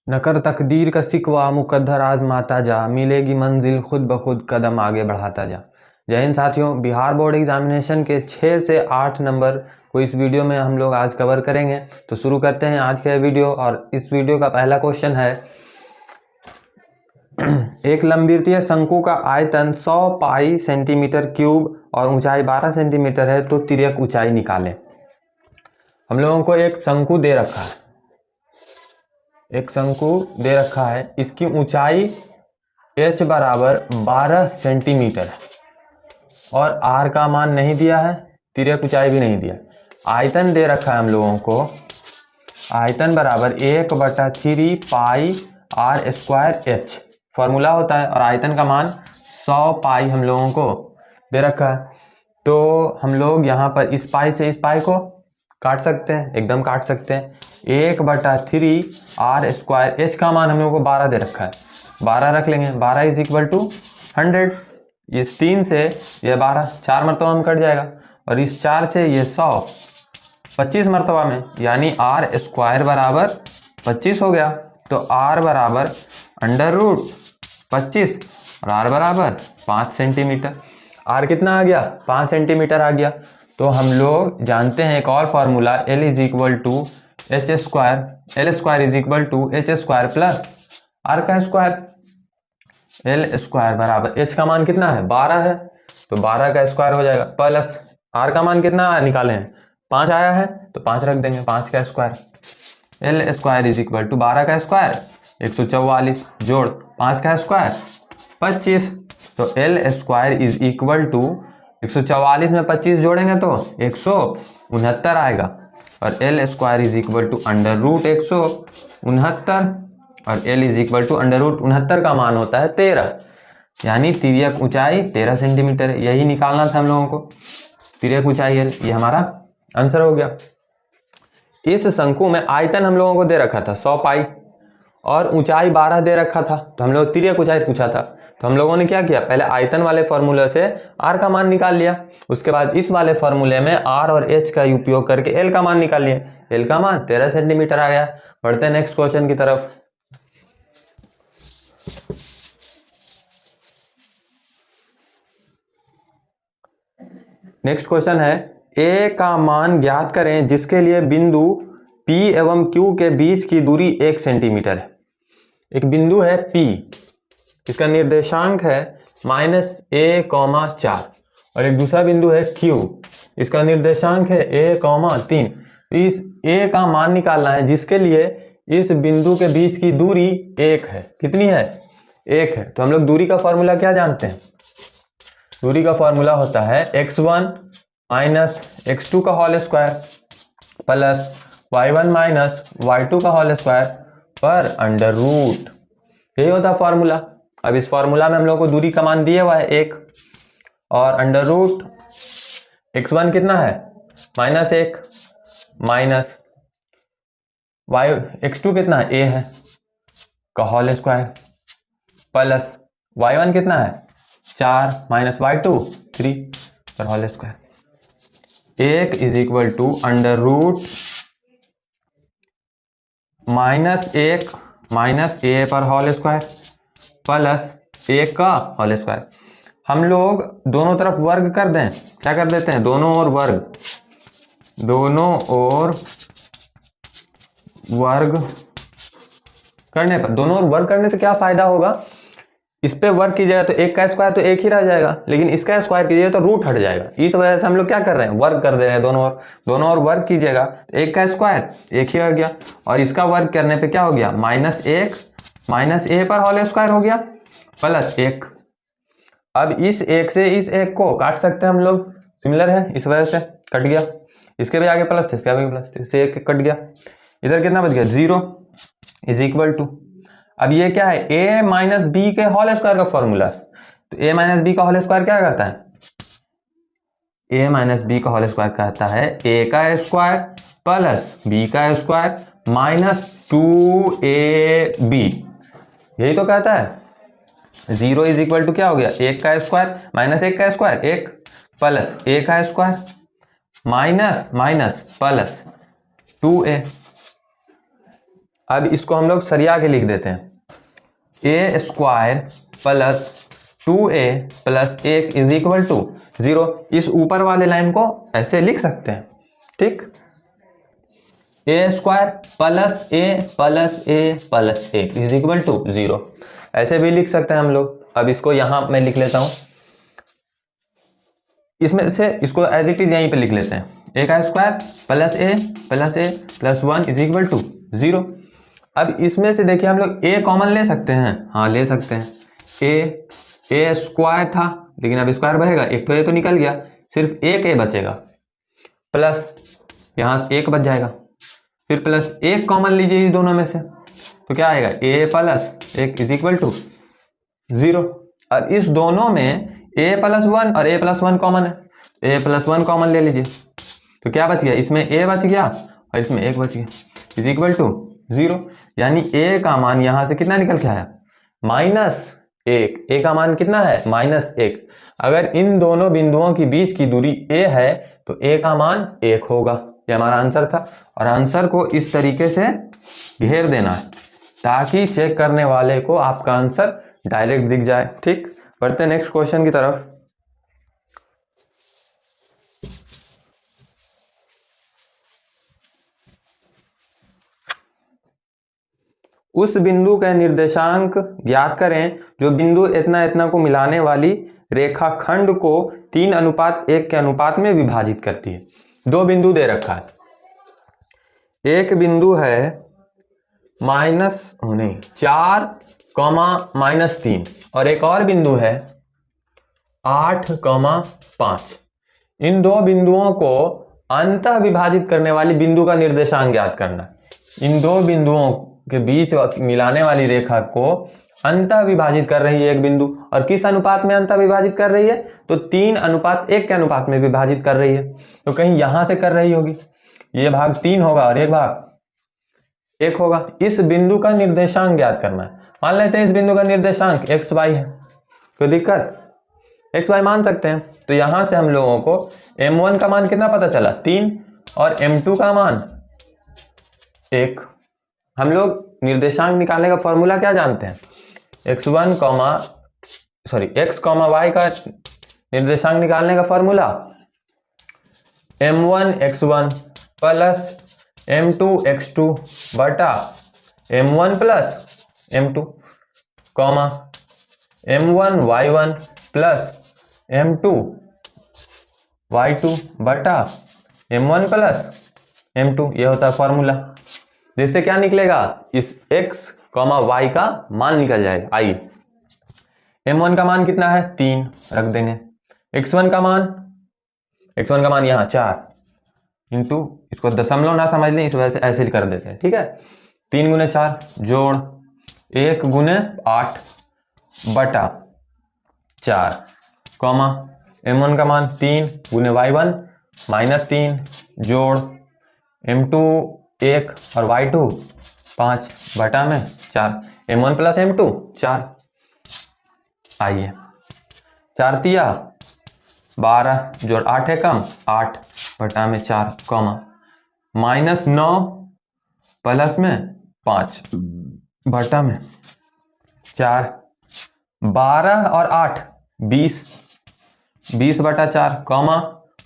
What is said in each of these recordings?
न कर तकदीर का सिकवा मुकद्दर आजमाता जा, मिलेगी मंजिल खुद ब खुद कदम आगे बढ़ाता जा। जय हिंद साथियों, बिहार बोर्ड एग्जामिनेशन के 6 से 8 नंबर को इस वीडियो में हम लोग आज कवर करेंगे। तो शुरू करते हैं आज का वीडियो। और इस वीडियो का पहला क्वेश्चन है, एक लंबवृत्तीय शंकु का आयतन 100 पाई सेंटीमीटर क्यूब और ऊंचाई 12 सेंटीमीटर है, तो तिर्यक ऊंचाई निकालें। हम लोगों को एक शंकु दे रखा है, इसकी ऊंचाई h बराबर 12 सेंटीमीटर है और r का मान नहीं दिया है, तिर्यक ऊंचाई भी नहीं दिया। आयतन दे रखा है हम लोगों को, आयतन बराबर 1/3 पाई r स्क्वायर h फॉर्मूला होता है, और आयतन का मान 100 पाई हम लोगों को दे रखा है। तो हम लोग यहाँ पर इस पाई से इस पाई को काट सकते हैं, एकदम काट सकते हैं। 1/3 r स्क्वायर h का मान हम लोगों को 12 दे रखा है, 12 रख लेंगे। 12 इज इक्वल टू 100। इस 3 से ये 12 4 मरतबा में कट जाएगा, और इस 4 से ये 100 25 मरतबा में, यानी r स्क्वायर बराबर 25 हो गया। तो r बराबर √25 और r बराबर 5 सेंटीमीटर। r कितना आ गया? 5 सेंटीमीटर आ गया। तो हम लोग जानते हैं एक और formula, L is equal to H square, L square is equal to H square plus r का स्क्वायर। L स्क्वायर बराबर h का मान कितना है? 12 है, तो 12 का स्क्वायर हो जाएगा, प्लस r का मान कितना निकाले हैं? 5 आया है, तो 5 रख देंगे, 5 का square. L square is equal to 12 का स्क्वायर 144 जोड़ 5 का स्क्वायर 25। तो L square is equal to 144 में 25 जोड़ेंगे तो 169 आएगा, और L square is equal to √169, और L इज इक्वल टू √69 का मान होता है 13, यानी तिर्यक ऊंचाई 13 सेंटीमीटर है। यही निकालना था हम लोगों को, तिर्यक ऊंचाई L। ये हमारा आंसर हो गया। इस शंकु में आयतन हम लोगों को दे रखा था 100 पाई और ऊंचाई 12 दे रखा था, तो हम लोग तिर्यक ऊंचाई पूछा था। तो हम लोगों ने क्या किया, पहले आयतन वाले फॉर्मूले से r का मान निकाल लिया, उसके बाद इस वाले फॉर्मूले में r और h का उपयोग करके l का मान निकाल लिया। l का मान 13 सेंटीमीटर आ गया। बढ़ते हैं नेक्स्ट क्वेश्चन की तरफ। नेक्स्ट क्वेश्चन है, a का मान ज्ञात करें जिसके लिए बिंदु P एवं Q के बीच की दूरी 1 सेंटीमीटर है। एक बिंदु है P, इसका निर्देशांक है -a,4, और एक दूसरा बिंदु है Q, इसका निर्देशांक है a,3। इस a का मान निकालना है जिसके लिए इस बिंदु के बीच की दूरी 1 है। कितनी है? 1 है। तो हम लोग दूरी का फॉर्मूला क्या जानते हैं? दूरी का फॉर्मूला होता है x1 माइनस x2 का whole square plus y1 minus y2 का होल स्क्वायर पर अंडर रूट। यही होता है फॉर्मूला। अब इस फॉर्मूला में हम लोग को दूरी का मान दिया हुआ है 1, और अंडर रूट x1 कितना है? -1 माइनस x2 कितना है? a है का होल स्क्वायर प्लस y1 कितना है? 4 माइनस y2 3 पर whole square. 1 is equal to under root -1 minus a पर होल स्क्वायर प्लस 1 का होल स्क्वायर। हम लोग दोनों तरफ वर्ग कर दें, क्या कर देते हैं? दोनों ओर वर्ग, दोनों ओर वर्ग करने पर, दोनों ओर वर्ग करने से क्या फायदा होगा? इस पे वर्ग कीजिएगा तो 1 का स्क्वायर तो 1 ही रह जाएगा, लेकिन इसका स्क्वायर कीजिएगा तो रूट हट जाएगा। इस वजह से हम लोग क्या कर रहे हैं? वर्ग कर दे रहे हैं दोनों ओर वर्ग कीजिएगा, 1 का स्क्वायर 1 ही रह गया, और इसका वर्ग करने पे क्या हो गया? -1 माइनस a पर होल स्क्वायर हो गया प्लस 1। अब इस 1 से इस 1 को काट सकते हैं हम लोग, सिमिलर है, इस वजह से कट गया। इसके भी आगे प्लस थे, इसके आगे प्लस थे, इससे 1 कट गया। इधर कितना बच गया? 0 इज इक्वल टू, अब ये क्या है? a माइनस बी के होल स्क्वायर का फॉर्मूला है। तो a माइनस बी का होल स्क्वायर क्या कहता है? a माइनस बी का होल स्क्वायर कहता है a का स्क्वायर प्लस b का स्क्वायर माइनस 2ab, यही तो कहता है। 0 इज इक्वल टू क्या हो गया? 1 का स्क्वायर माइनस 1 का स्क्वायर 1 प्लस a का square minus minus plus 2a। अब इसको हम लोग सरिया के लिख देते हैं, a square plus 2a plus 1 is equal to 0। इस ऊपर वाले लाइन को ऐसे लिख सकते हैं, ठीक, a square plus A plus A plus 1 is equal to 0, ऐसे भी लिख सकते हैं हम लोग। अब इसको यहां मैं लिख लेता हूं, इसमें से इसको एज इट इज यहीं पे लिख लेते हैं, ए का square plus A plus 1 is equal to 0। अब इसमें से देखिए हम लोग ए कॉमन ले सकते हैं, हाँ ले सकते हैं। ए स्क्वायर था लेकिन अब स्क्वायर बचेगा, एक तो ए तो निकल गया, सिर्फ एक ए बचेगा, प्लस यहाँ से एक बच जाएगा, फिर प्लस एक कॉमन लीजिए इस दोनों में से, तो क्या आएगा, ए प्लस 1 इज इक्वल टू 0। और इस दोनों में a प्लस 1 और a प्लस 1 कॉमन है, a प्लस 1 कॉमन ले लीजिए, तो क्या बच गया, इसमें a बच गया और इसमें 1 बच गया, इज इक्वल टू 0। यानी a का मान यहां से कितना निकल के आया, -1। a का मान कितना है, -1। अगर इन दोनों बिंदुओं के बीच की दूरी a है तो a का मान 1 होगा। ये हमारा आंसर था, और आंसर को इस तरीके से घेर देना है ताकि चेक करने वाले को आपका आंसर डायरेक्ट दिख जाए, ठीक। बढ़ते नेक्स्ट क्वेश्चन की तरफ। उस बिंदु का निर्देशांक ज्ञात करें जो बिंदु इतना इतना को मिलाने वाली रेखाखंड को 3:1 के अनुपात में विभाजित करती है। दो बिंदु दे रखा है, एक बिंदु है -4, और एक और बिंदु है 8, 5। इन दो बिंदुओं को अंतः विभाजित करने वाली बिंदु का निर्देशांक ज्ञात करना है। इन दो बिंदुओं के बीच मिलाने वाली रेखा को अंतः विभाजित कर रही है एक बिंदु, और किस अनुपात में अंतः विभाजित कर रही है, तो 3:1 के अनुपात में विभाजित कर रही है। तो कहीं यहां से कर रही होगी, ये भाग 3 होगा और एक भाग 1 होगा। इस बिंदु का निर्देशांक ज्ञात करना है। मान लेते हैं इस बिंदु का निर्देशांक xy है, कोई दिक्कत, xy मान सकते हैं। तो यहां से हम लोगों को m1 का मान कितना पता चला, 3, और m2 का मान 1। हम लोग निर्देशांक निकालने का फॉर्मूला क्या जानते हैं, x y का निर्देशांक निकालने का formula m1 x1 plus m2 x2 बटा m1 plus m2, comma m1 y1 plus m2 y2 बटा m1 प्लस m2, ये होता है फॉर्मूला। जिससे क्या निकलेगा, इस x, y का मान निकल जाएगा i। m1 का मान कितना है, 3 रख देंगे, x1 का मान यहाँ 4 इंटू, इसको दशमलव ना समझ लें इस वजह से ऐसे कर देते हैं, ठीक है। 3 गुने 4 जोड़ 1 गुने 8 बटा 4, कॉमा m1 का मान 3 गुने y1 -3 जोड़ m2 1 और y2 5 बटा में 4, m1 प्लस m2 4। आइए 4 तिया 12 जोड़ 8 है कम 8 बटा में 4, कॉमा -9 प्लस में 5 बटा में 4, 12 और 8 20 बटा 4, कॉमा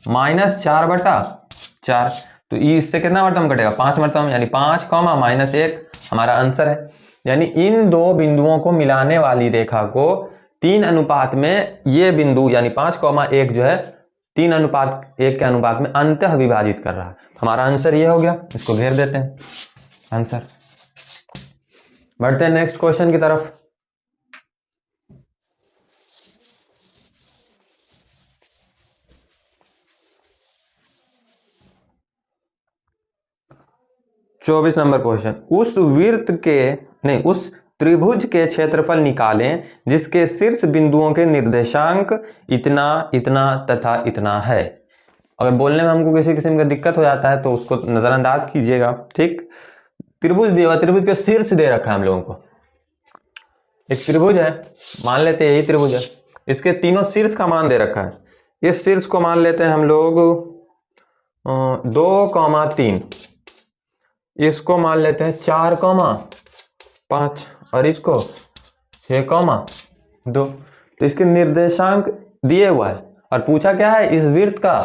-4 बटा 4। तो इससे कितना मरतम कटेगा, 5 मरतम, यानी 5, -1 हमारा आंसर है। यानी इन दो बिंदुओं को मिलाने वाली रेखा को 3 अनुपात में ये बिंदु यानी 5, 1 जो है 3:1 के अनुपात में अंतः विभाजित कर रहा है। हमारा आंसर ये हो गया, इसको घेर देते हैं आंसर। बढ़ते हैं नेक्स्ट क्वेश्चन की तरफ। चौबीस नंबर क्वेश्चन, उस त्रिभुज के क्षेत्रफल निकालें जिसके शीर्ष बिंदुओं के निर्देशांक इतना इतना तथा इतना है। अगर बोलने में हमको किसी किस्म का दिक्कत हो जाता है तो उसको नजरअंदाज कीजिएगा, ठीक। त्रिभुज दिया हुआ, त्रिभुज के शीर्ष दे रखा है हम लोगों को। एक त्रिभुज है, मान लेते हैं यही त्रिभुज है, इसके तीनों शीर्ष का मान दे रखा है। इस शीर्ष को मान लेते हैं हम लोग 2, 3, इसको मान लेते हैं 4,5 और इसको 6,2। तो इसके निर्देशांक दिए हुआ है और पूछा क्या है, इस वृत्त का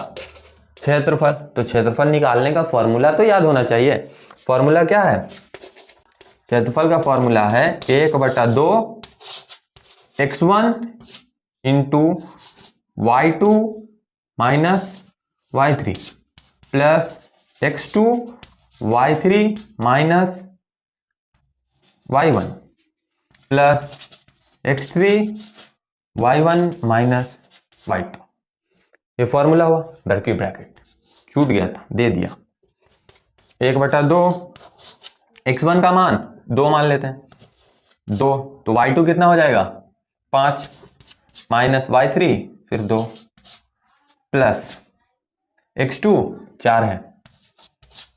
क्षेत्रफल। तो क्षेत्रफल निकालने का फॉर्मूला तो याद होना चाहिए। फॉर्मूला क्या है, क्षेत्रफल का फॉर्मूला है 1/2 x1 into y2 minus y3 plus x2 y3 minus y1 plus x3 y1 minus y2। ये फॉर्मूला हुआ, डर की ब्रैकेट छूट गया था, दे दिया। 1/2 x1 का मान 2 मान लेते हैं, 2 तो y2 कितना हो जाएगा 5 माइनस y3 फिर 2 प्लस x2 4 है,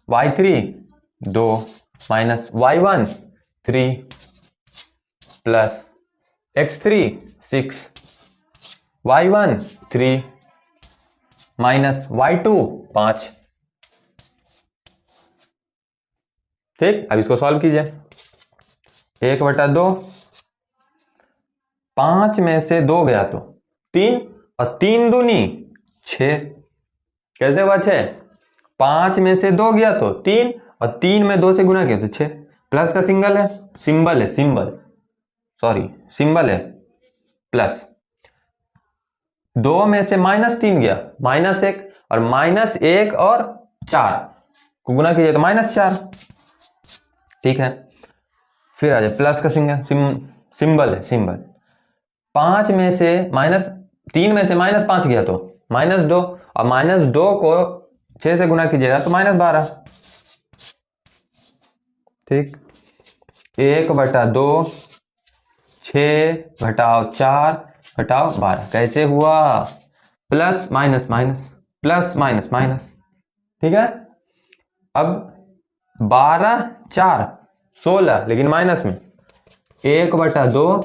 y3 2 minus y1 3 plus x3 6 y1 3 minus y2 5। ठीक, अब इसको सॉल्व कीजिए। 1/2 5 में से 2 गया तो 3 और 3 दूनी 6। कैसे हुआ 6? 5 में से 2 गया तो 3 और 3 में 2 से गुना किया तो 6। प्लस का सिंबल है, सिंबल है प्लस। 2 में से -3 गया -1 और -1 और 4 को गुना कीजिए तो -4। ठीक है, फिर आ जाए प्लस का सिंबल है। 5 में से -3 में से -5 गया तो -2 और -2 को 6 से गुना कीजिएगा तो -12। ठीक, 1/2 6 घटाओ 4 घटाओ 12 कैसे हुआ, plus minus minus plus minus minus. ठीक है, अब 12 4 16 लेकिन माइनस में 1/2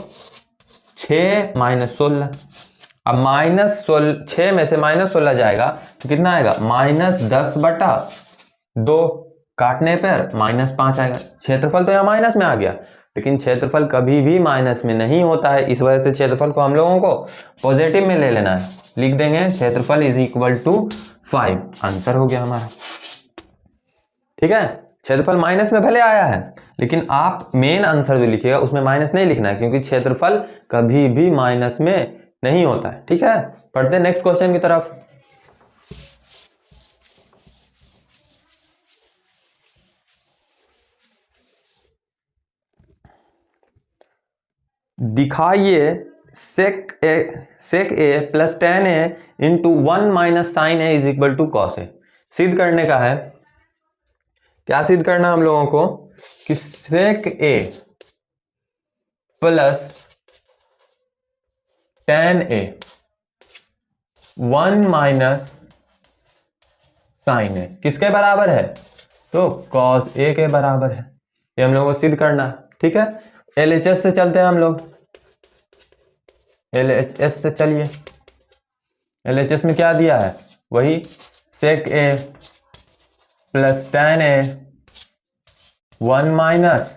6 माइनस 16। अब -6 में से -16 जाएगा तो कितना आएगा -10/2, काटने पर -5 आएगा। क्षेत्रफल तो यहाँ माइनस में आ गया, लेकिन क्षेत्रफल कभी भी माइनस में नहीं होता है, इस वजह से क्षेत्रफल को हम लोगों को पॉजिटिव में ले लेना है। लिख देंगे क्षेत्रफल इज इक्वल टू 5, आंसर हो गया हमारा। ठीक है, क्षेत्रफल माइनस में भले आया है लेकिन आप मेन आंसर जो लिखिएगा उसमें माइनस नहीं लिखना है, क्योंकि क्षेत्रफल कभी भी माइनस में नहीं होता है। ठीक है, पढ़ते हैं नेक्स्ट क्वेश्चन की तरफ। दिखाइए sec a plus tan a into 1 minus sine a is equal to cos a। सिद्ध करने का है, क्या सिद्ध करना हम लोगों को कि sec a plus tan a 1 minus sine a किसके बराबर है, तो cos a के बराबर है। ये हम लोगों को सिद्ध करना है। ठीक है, LHS से चलते हैं हम लोग, LHS से चलिए। LHS में क्या दिया है, वही sec a plus tan a 1 minus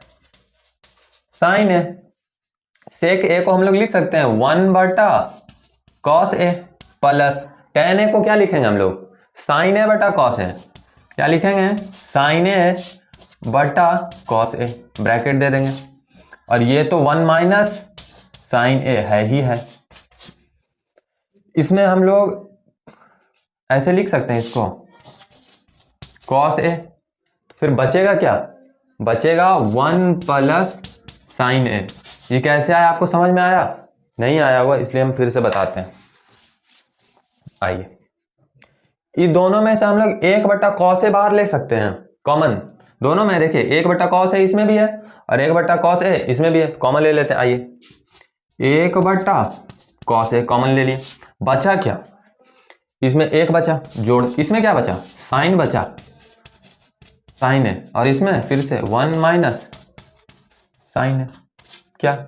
sine a। sec a को हम लोग लिख सकते हैं 1/cos a plus tan a को क्या लिखेंगे हम लोग, sin a बटा cos a। क्या लिखेंगे, sin a cos a, bracket दे देंगे। और ये तो 1 माइनस साइन a है ही है। इसमें हम लोग ऐसे लिख सकते हैं इसको cos a, फिर बचेगा क्या, बचेगा 1 प्लस साइन a। ये कैसे आया, आपको समझ में आया? नहीं आया होगा, इसलिए हम फिर से बताते हैं। आइए, ये दोनों में से हम लोग 1/cos a बाहर ले सकते हैं कॉमन। दोनों में देखिए 1/cos a इसमें भी है और 1/cos a इसमें भी है, कॉमन ले लेते हैं। आइए, 1/cos a कॉमन ले लिए, बचा क्या, इसमें 1 बचा जोड़, इसमें क्या बचा, साइन बचा, साइन है, और इसमें फिर से 1 माइनस साइन है। क्या,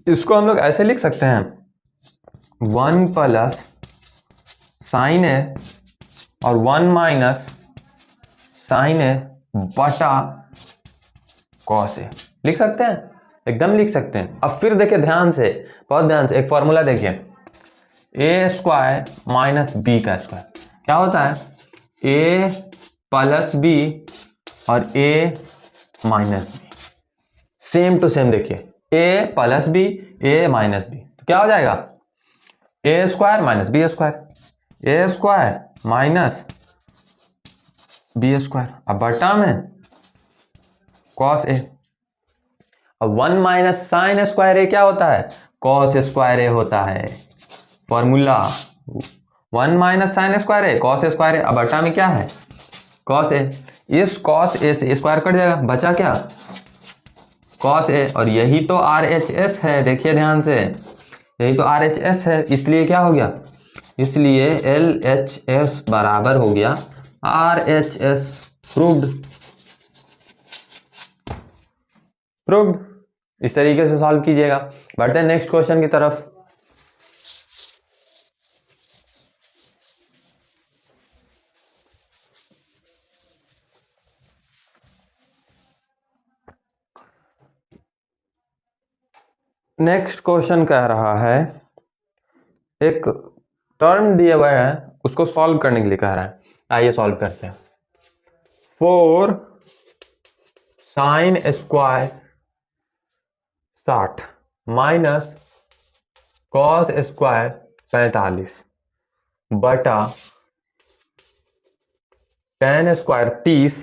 इसको हम लोग ऐसे लिख सकते हैं 1 प्लस साइन है और 1 माइनस साइन है बटा कॉस ए लिख सकते हैं, एकदम लिख सकते हैं। अब फिर देखिए ध्यान से, बहुत ध्यान से, एक फॉर्मूला देखिए, ए स्क्वायर माइनस बी का स्क्वायर क्या होता है, ए प्लस बी और a minus b, same to same. देखिए a plus b, a minus b, तो क्या हो जाएगा, a square minus b square, a square minus b square, अब बटा में कॉस ए। अब 1 माइनस साइन स्क्वायर ए क्या होता है, कॉस स्क्वायर ए होता है। फॉर्मूला 1 माइनस साइन स्क्वायर ए कॉस स्क्वायर ए, अब बटा में क्या है, कॉस ए। इस कॉस ए से स्क्वायर कट जाएगा, बचा क्या, कॉस ए, और यही तो RHS है, देखिए ध्यान से, यही तो RHS है, इसलिए क्या हो गया, इसलिए LHS बराबर हो गया RHS। Proved, proved. इस तरीके से सॉल्व कीजिएगा। बढ़ते हैं नेक्स्ट क्वेश्चन की तरफ। नेक्स्ट क्वेश्चन कह रहा है, एक टर्म दिया हुआ है, उसको सॉल्व करने के लिए कह रहा है। आइए सॉल्व करते हैं। 4 sine square 60 minus cos square 45 बटा ten square 30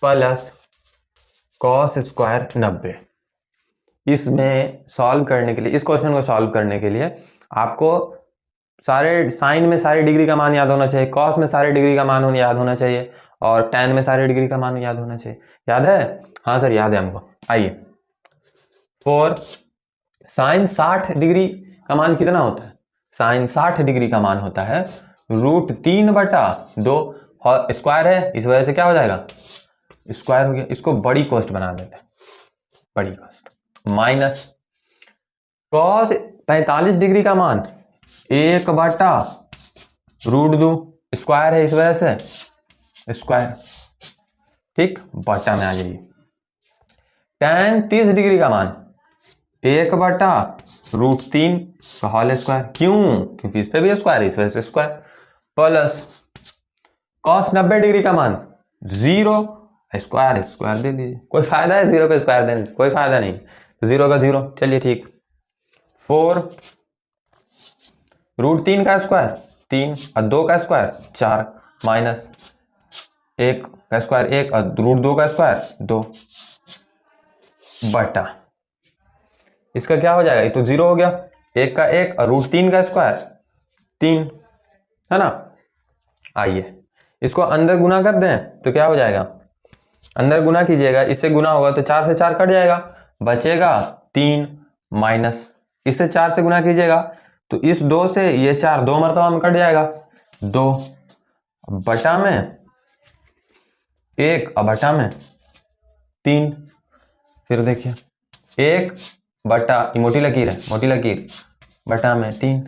plus cos square 90। इसमें सॉल्व करने के लिए, इस क्वेश्चन को सॉल्व करने के लिए आपको सारे साइन में सारे डिग्री का मान याद होना चाहिए, कॉस में सारे डिग्री का मान याद होना चाहिए, और टेन में सारे डिग्री का मान याद होना चाहिए। याद है, हाँ सर याद है हमको। आइए, 4 साइन 60 डिग्री का मान कितना होता है, साइन 60 डिग्री का मान होता है √3/2। स्क्वायर है, इस वजह से क्या हो जाएगा, स्क्वायर हो गया। इसको बड़ी कॉस्ट बना देते हैं, बड़ी कॉस्ट, माइनस कॉस 45 डिग्री का मान 1/√2, स्क्वायर है इस वजह से स्क्वायर, ठीक, बटा में आ जाइए। tan 30 डिग्री का मान 1/√3 का होल स्क्वायर, क्यों, क्योंकि इस पे भी स्क्वायर है, इस वजह से स्क्वायर, प्लस cos 90 डिग्री का मान 0, स्क्वायर स्क्वायर दे दीजिए। कोई फायदा है 0 पे स्क्वायर देने, कोई फायदा नहीं, 0 का 0, चलिए ठीक। 4 √3 का स्क्वायर 3 और 2 का स्क्वायर 4 माइनस 1 का स्क्वायर 1 और √2 का स्क्वायर 2 बटा, इसका क्या हो जाएगा, ये तो 0 हो गया, 1 का 1 और √3 का स्क्वायर 3, है ना। आइए इसको अंदर गुना कर दें तो क्या हो जाएगा, अंदर गुना कीजिएगा, इससे गुना होगा तो 4 से 4 कट जाएगा, बचेगा 3 माइनस, इससे 4 से गुना कीजिएगा तो इस 2 से ये 4 2 मरतबा में कट जाएगा, 2 बटा में 1 और बटा में 3। फिर देखिए 1 बटा, मोटी लकीर है, मोटी लकीर बटा में 3,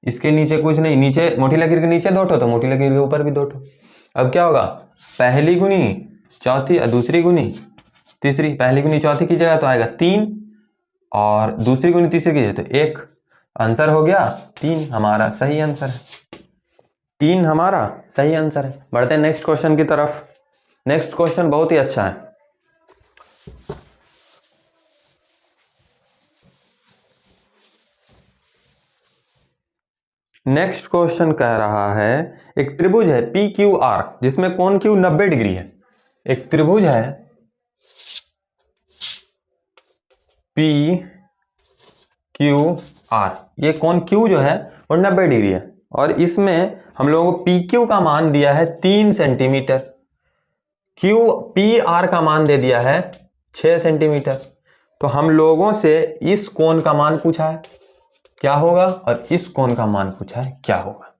इसके नीचे कुछ नहीं, नीचे मोटी लकीर के नीचे 2 ठो तो मोटी लकीर के ऊपर भी 2 ठो। अब क्या होगा, पहली गुनी चौथी और दूसरी गुनी तीसरी, पहली गुनी चौथी की जगह तो आएगा 3 और दूसरी गुनी तीसरी की जगह तो 1। आंसर हो गया 3, हमारा सही आंसर है, 3 हमारा सही आंसर है। बढ़ते हैं नेक्स्ट क्वेश्चन की तरफ। नेक्स्ट क्वेश्चन बहुत ही अच्छा है। नेक्स्ट क्वेश्चन कह रहा है, एक त्रिभुज है PQR जिसमें कोण Q 90 डिग्री है। एक त्रिभुज है PQR, ये कोण Q जो है वो 90 डिग्री है, और इसमें हम लोगों को PQ का मान दिया है 3 सेंटीमीटर, PR का मान दे दिया है 6 सेंटीमीटर। तो हम लोगों से इस कोण का मान पूछा है क्या होगा, और इस कोण का मान पूछा है क्या होगा।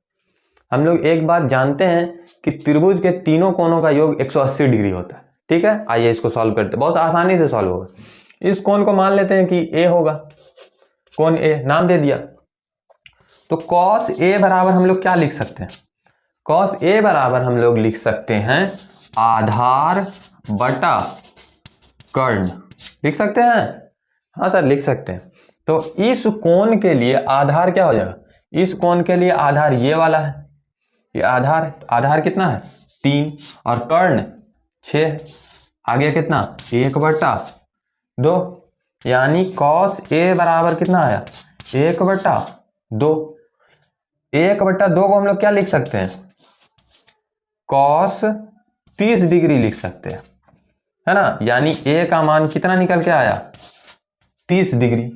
हम लोग एक बात जानते हैं कि त्रिभुज के तीनों कोणों का योग 180 डिग्री होता है, ठीक है। आइए इसको सॉल्व करते हैं, बहुत आसानी से सॉल्व होगा। इस कोण को मान लेते हैं कि A होगा, कोण A नाम दे दिया, तो cos A बराबर हम लोग क्या लिख सकते हैं, cos A बराबर हम लोग लिख सकते हैं आधार बटा कर्ण लिख सकते हैं। हाँ सर लिख सकते हैं। तो इस कोण के लिए आधार क्या हो जाएगा, इस कोण के लिए आधार ये वाला है, ये आधार कितना है 3 और कर्ण 6, आगे कितना 1/2, यानी कॉस ए बराबर कितना आया 1/2। 1/2 को हम लोग क्या लिख सकते हैं, कॉस 30 डिग्री लिख सकते हैं, है ना। यानी ए का मान कितना निकल के आया 30 डिग्री,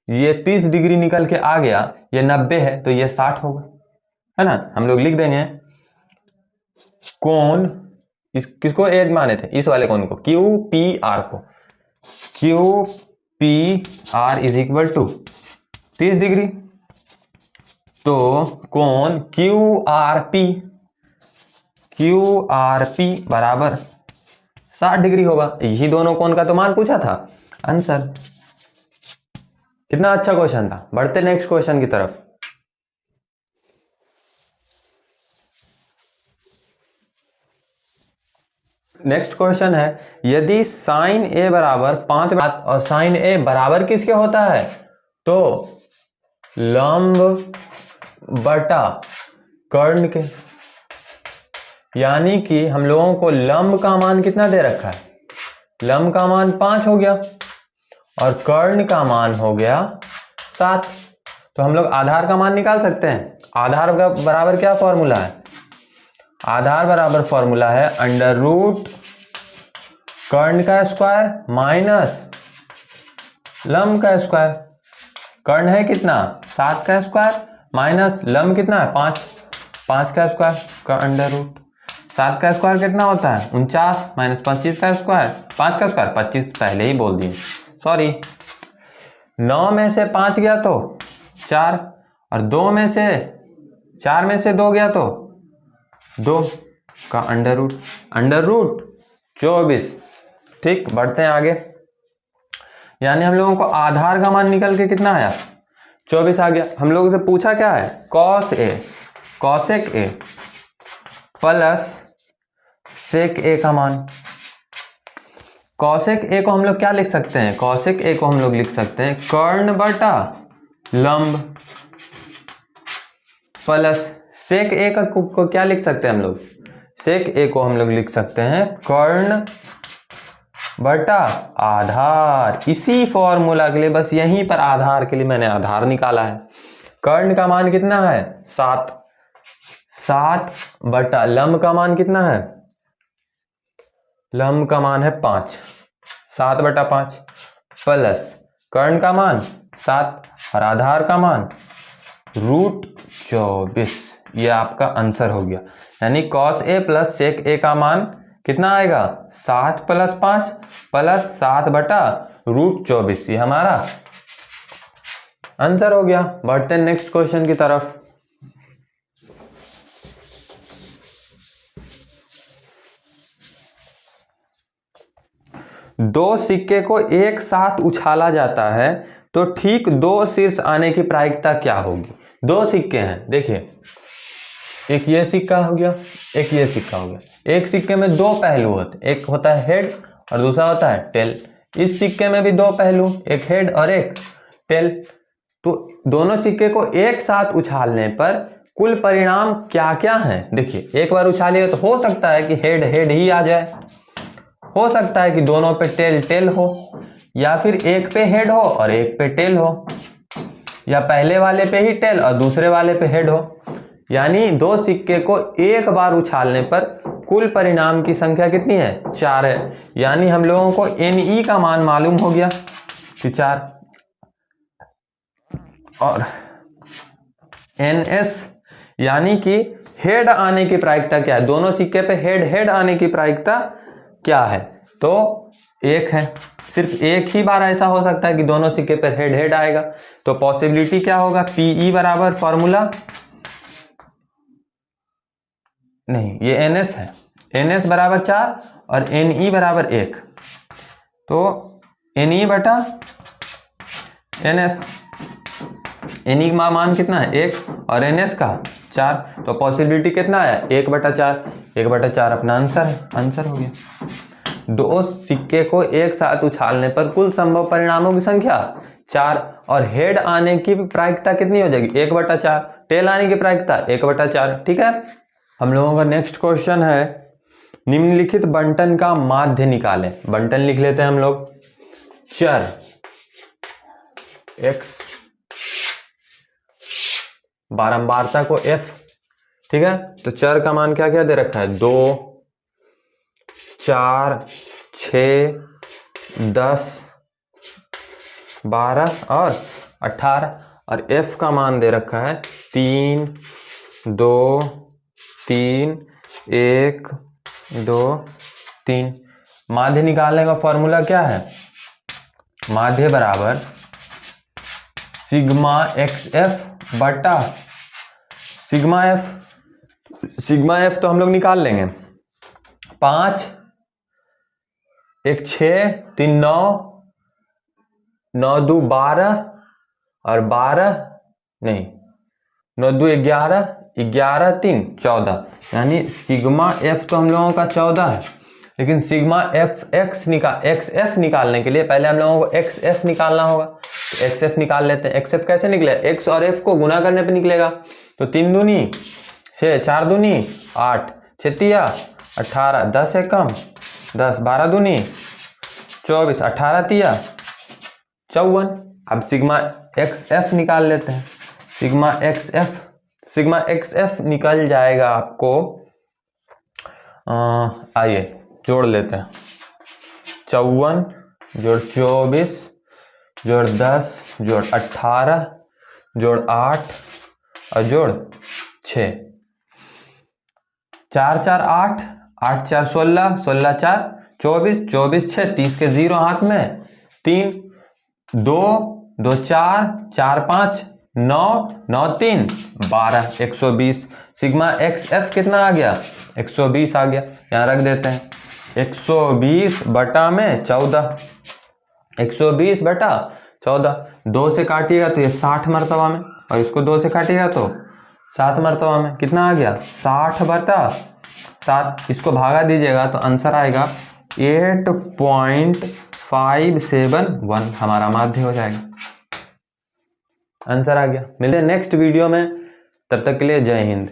ये 30 डिग्री निकल के आ गया, ये 90 है तो ये 60 होगा, है ना। हम लोग लिख देंगे कोण, किसको ए माने थे, इस वाले कोण को क्यू पी आर को, Q P R is equal to 30 degree. तो कोण क्यू आर पी बराबर 60 डिग्री होगा। यही दोनों कोण का तो मान पूछा था आंसर। कितना अच्छा क्वेश्चन था। बढ़ते नेक्स्ट क्वेश्चन की तरफ। नेक्स्ट क्वेश्चन है, यदि साइन ए बराबर 5 और साइन ए बराबर किसके होता है, तो लंब बटा कर्ण के। यानी कि हम लोगों को लंब का मान कितना दे रखा है, लंब का मान 5 हो गया और कर्ण का मान हो गया 7। तो हम लोग आधार का मान निकाल सकते हैं। आधार का बराबर क्या फॉर्मूला है, आधार बराबर फॉर्मूला है अंडर रूट कर्ण का स्क्वायर माइनस लंब का स्क्वायर। कर्ण है कितना 7 का स्क्वायर माइनस लंब कितना है 5 का स्क्वायर का अंडर रूट। 7 का स्क्वायर कितना होता है 49 माइनस 25 का स्क्वायर, 5 का स्क्वायर 25 पहले ही बोल दिए सॉरी। 9 में से 5 गया तो 4 और 2 में से 4 में से 2 गया तो 2 का अंडर रूट 24। ठीक, बढ़ते हैं आगे। यानी हम लोगों को आधार का मान निकल के कितना आया 24 आ गया। हम लोगों से पूछा क्या है कॉसेक ए प्लस सेक ए का मान। कॉसेक ए को हम लोग क्या लिख सकते हैं, कॉसेक ए को हम लोग लिख सकते हैं कर्ण बटा लंब प्लस सेक ए को क्या लिख सकते हैं हम लोग, सेक ए को हम लोग लिख सकते हैं कर्ण बटा आधार। इसी फॉर्मूला के लिए, बस यहीं पर आधार के लिए मैंने आधार निकाला है। कर्ण का मान कितना है 7 बटा लंब का मान कितना है, लंब का मान है 5, 7/5 प्लस कर्ण का मान 7 और आधार का मान √24। ये आपका आंसर हो गया। यानी कॉस ए प्लस सेक ए का मान कितना आएगा 7 + 5 प्लस 7/√24। ये हमारा आंसर हो गया। बढ़ते हैं नेक्स्ट क्वेश्चन की तरफ। दो सिक्के को एक साथ उछाला जाता है तो ठीक 2 शीर्ष आने की प्रायिकता क्या होगी। 2 सिक्के हैं, देखिए एक ये सिक्का हो गया, एक ये सिक्का हो गया। एक सिक्के में 2 पहलू होते, एक होता है हेड और दूसरा होता है टेल। इस सिक्के में भी 2 पहलू, एक हेड और एक टेल। तो दोनों सिक्के को एक साथ उछालने पर कुल परिणाम क्या क्या है। देखिए एक बार उछालिए तो हो सकता है कि हेड ही आ जाए, हो सकता है कि दोनों पे टेल हो, या फिर एक पे हेड हो और एक पे टेल हो, या पहले वाले पे ही टेल और दूसरे वाले पे हेड हो। यानी 2 सिक्के को एक बार उछालने पर कुल परिणाम की संख्या कितनी है 4 है। यानी हम लोगों को NE का मान मालूम हो गया कि 4 और NS यानी कि हेड आने की प्रायिकता क्या है, दोनों सिक्के पे हेड आने की प्रायिकता क्या है, तो 1 है। सिर्फ एक ही बार ऐसा हो सकता है कि दोनों सिक्के पर हेड आएगा। तो पॉसिबिलिटी क्या होगा, PE बराबर फॉर्मूला नहीं, ये NS है, NS बराबर 4 और NE बराबर 1। तो NE बटा NS, NE का मान कितना है 1 और NS का 4। तो पॉसिबिलिटी कितना है 1/4, 1/4 अपना आंसर है, आंसर हो गया। दो सिक्के को एक साथ उछालने पर कुल संभव परिणामों की संख्या 4, और हेड आने की प्रायिकता कितनी हो जाएगी 1/4, टेल आने की प्रायिकता 1/4। ठीक है, हम लोगों का नेक्स्ट क्वेश्चन है निम्नलिखित बंटन का माध्य निकालें। बंटन लिख लेते हैं हम लोग, चर x, बारंबारता को f। ठीक है, तो चर का मान क्या क्या दे रखा है 2, 4, 6, 10, 12 और 18, और f का मान दे रखा है 3, 2, 3, 1, 2, 3। माध्य निकालने का फॉर्मूला क्या है, माध्य बराबर सिग्मा xf बटा सिग्मा f तो हम लोग निकाल लेंगे 5, 1 6, 3 9, 9 2 12 और 12 नहीं 9 2 11, 11 3 14, यानी सिग्मा f तो हम लोगों का 14 है, लेकिन सिग्मा xf निकालने के लिए पहले हम लोगों को xf निकालना होगा। तो xf निकाल लेते हैं। xf कैसे निकले, x और f को गुना करने पे निकलेगा। तो 3 दूनी 6, 4 दूनी 8, 6 तिया 18, 10 एक कम 10, 12 दूनी 24, 18 तिया 54। अब सिग्मा xf निकाल लेते हैं। सिग्मा xf निकल जाएगा आपको, आइए जोड़ लेते हैं, 54 जोड़ 24 जोड़ 10 जोड़ 18 जोड़ 8 और जोड़ 6, 4 4 8, 8 4 16, 16 4 24, 24 6, 30 के 0 हाथ में 3, 2 2 4, 4 5 9, 9 3 12, 120। सिग्मा xf कितना आ गया 120 आ गया, यहाँ रख देते हैं 120 बटा में 14, 120 बटा 14, 2 से काटिएगा तो ये 60 मरतबा में, और इसको 2 से काटिएगा तो 7 मरतबा में, कितना आ गया 60 बटा 7। इसको भागा दीजिएगा तो आंसर आएगा 8.571, हमारा माध्य हो जाएगा, आंसर आ गया। मिलते हैं नेक्स्ट वीडियो में, तब तक के लिए जय हिंद।